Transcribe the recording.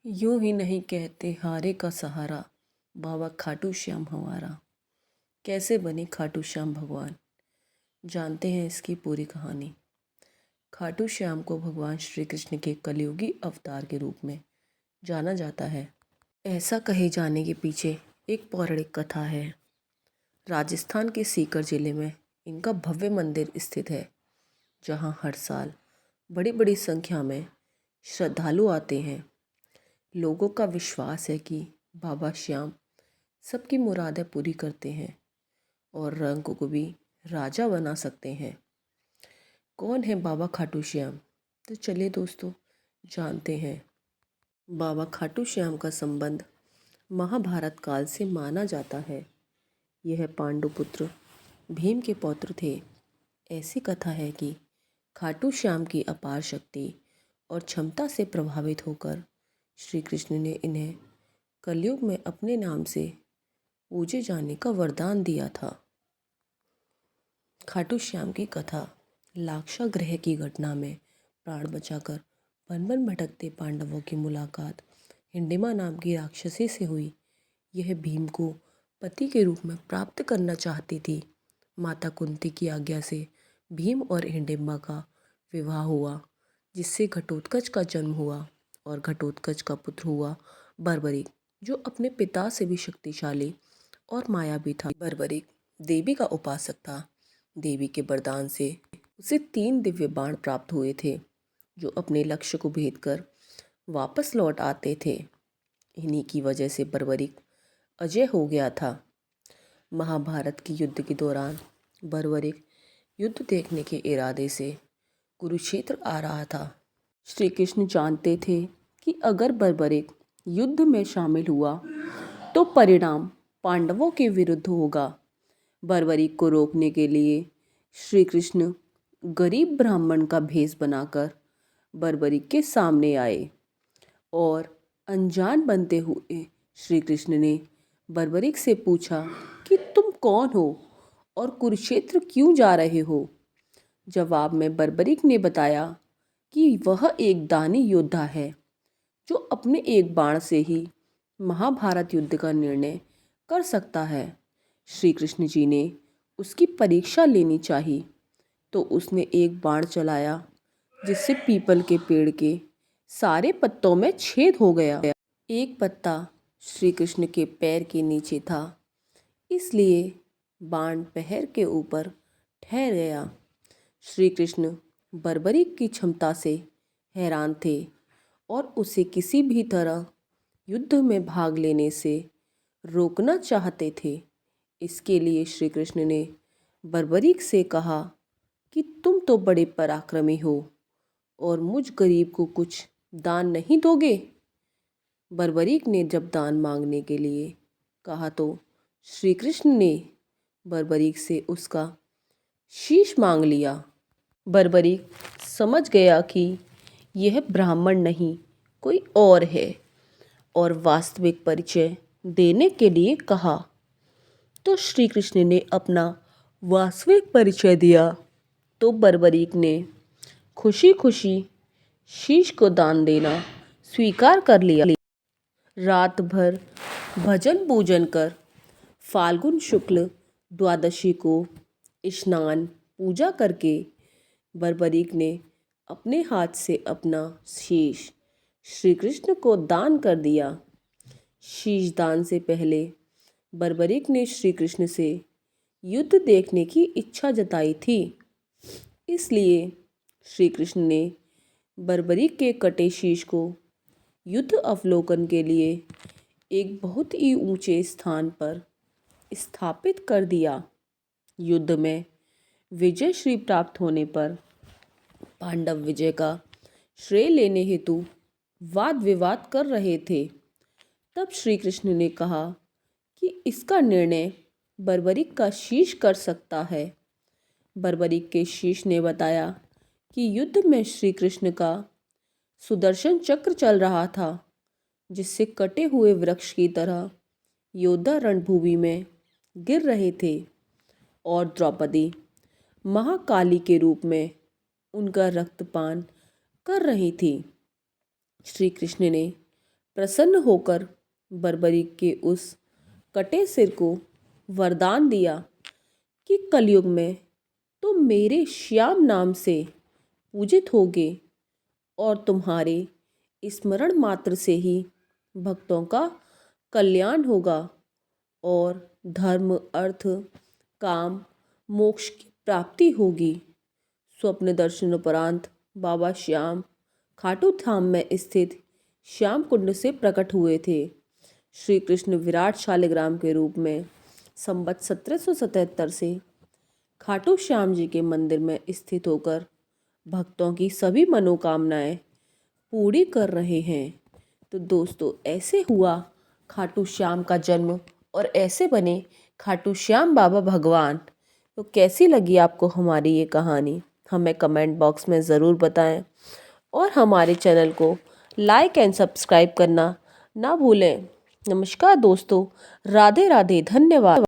यूं ही नहीं कहते हारे का सहारा, बाबा खाटू श्याम हमारा। कैसे बने खाटू श्याम भगवान, जानते हैं इसकी पूरी कहानी। खाटू श्याम को भगवान श्री कृष्ण के कलयुगी अवतार के रूप में जाना जाता है। ऐसा कहे जाने के पीछे एक पौराणिक कथा है। राजस्थान के सीकर जिले में इनका भव्य मंदिर स्थित है, जहां हर साल बड़ी बड़ी संख्या में श्रद्धालु आते हैं। लोगों का विश्वास है कि बाबा श्याम सबकी मुरादें पूरी करते हैं और रंग को भी राजा बना सकते हैं। कौन है बाबा खाटू श्याम? तो चलिए दोस्तों, जानते हैं। बाबा खाटू श्याम का संबंध महाभारत काल से माना जाता है। यह पांडुपुत्र भीम के पौत्र थे। ऐसी कथा है कि खाटू श्याम की अपार शक्ति और क्षमता से प्रभावित होकर श्री कृष्ण ने इन्हें कलयुग में अपने नाम से पूजे जाने का वरदान दिया था। खाटू श्याम की कथा लाक्षा ग्रह की घटना में प्राण बचाकर वन वन भटकते पांडवों की मुलाकात हिंडिमा नाम की राक्षसी से हुई। यह भीम को पति के रूप में प्राप्त करना चाहती थी। माता कुंती की आज्ञा से भीम और हिंडिमा का विवाह हुआ, जिससे घटोत्कच का जन्म हुआ और घटोत्कच का पुत्र हुआ बर्बरिक, जो अपने पिता से भी शक्तिशाली और मायावी था। बर्बरिक देवी का उपासक था। देवी के वरदान से उसे 3 दिव्य बाण प्राप्त हुए थे, जो अपने लक्ष्य को भेद कर वापस लौट आते थे। इन्हीं की वजह से बर्बरिक अजय हो गया था। महाभारत के युद्ध के दौरान बर्बरिक युद्ध देखने के इरादे से कुरुक्षेत्र आ रहा था। श्री कृष्ण जानते थे कि अगर बर्बरिक युद्ध में शामिल हुआ तो परिणाम पांडवों के विरुद्ध होगा। बर्बरिक को रोकने के लिए श्री कृष्ण गरीब ब्राह्मण का भेष बनाकर बर्बरिक के सामने आए और अनजान बनते हुए श्री कृष्ण ने बर्बरिक से पूछा कि तुम कौन हो और कुरुक्षेत्र क्यों जा रहे हो। जवाब में बर्बरिक ने बताया कि वह एक दानी योद्धा है, जो अपने एक बाण से ही महाभारत युद्ध का निर्णय कर सकता है। श्री कृष्ण जी ने उसकी परीक्षा लेनी चाहिए, तो उसने एक बाण चलाया, जिससे पीपल के पेड़ के सारे पत्तों में छेद हो गया। एक पत्ता श्री कृष्ण के पैर के नीचे था, इसलिए बाण पैर के ऊपर ठहर गया। श्री कृष्ण बर्बरिक की क्षमता से हैरान थे और उसे किसी भी तरह युद्ध में भाग लेने से रोकना चाहते थे। इसके लिए श्री कृष्ण ने बर्बरिक से कहा कि तुम तो बड़े पराक्रमी हो और मुझ गरीब को कुछ दान नहीं दोगे। बर्बरिक ने जब दान मांगने के लिए कहा तो श्री कृष्ण ने बर्बरिक से उसका शीश मांग लिया। बर्बरिक समझ गया कि यह ब्राह्मण नहीं कोई और है और वास्तविक परिचय देने के लिए कहा। तो श्री कृष्ण ने अपना वास्तविक परिचय दिया, तो बर्बरिक ने खुशी खुशी शीश को दान देना स्वीकार कर लिया। रात भर भजन पूजन कर फाल्गुन शुक्ल द्वादशी को स्नान पूजा करके बर्बरिक ने अपने हाथ से अपना शीश श्री कृष्ण को दान कर दिया। शीश दान से पहले बर्बरिक ने श्री कृष्ण से युद्ध देखने की इच्छा जताई थी, इसलिए श्री कृष्ण ने बर्बरिक के कटे शीश को युद्ध अवलोकन के लिए एक बहुत ही ऊंचे स्थान पर स्थापित कर दिया। युद्ध में विजय श्री प्राप्त होने पर पांडव विजय का श्रेय लेने हेतु वाद विवाद कर रहे थे। तब श्री कृष्ण ने कहा कि इसका निर्णय बर्बरिक का शीश कर सकता है। बर्बरिक के शीश ने बताया कि युद्ध में श्री कृष्ण का सुदर्शन चक्र चल रहा था, जिससे कटे हुए वृक्ष की तरह योद्धा रणभूमि में गिर रहे थे और द्रौपदी महाकाली के रूप में उनका रक्तपान कर रही थी। श्री कृष्ण ने प्रसन्न होकर बर्बरी के उस कटे सिर को वरदान दिया कि कलयुग में तुम मेरे श्याम नाम से पूजित होगे और तुम्हारे स्मरण मात्र से ही भक्तों का कल्याण होगा और धर्म, अर्थ, काम, मोक्ष की प्राप्ति होगी। स्वप्न दर्शन उपरांत बाबा श्याम खाटू धाम में स्थित श्याम कुंड से प्रकट हुए थे। श्री कृष्ण विराट शालिग्राम के रूप में संवत 1777 से खाटू श्याम जी के मंदिर में स्थित होकर भक्तों की सभी मनोकामनाएं पूरी कर रहे हैं। तो दोस्तों, ऐसे हुआ खाटू श्याम का जन्म और ऐसे बने खाटू श्याम बाबा भगवान। तो कैसी लगी आपको हमारी ये कहानी, हमें कमेंट बॉक्स में ज़रूर बताएं और हमारे चैनल को लाइक एंड सब्सक्राइब करना ना भूलें। नमस्कार दोस्तों, राधे राधे, धन्यवाद।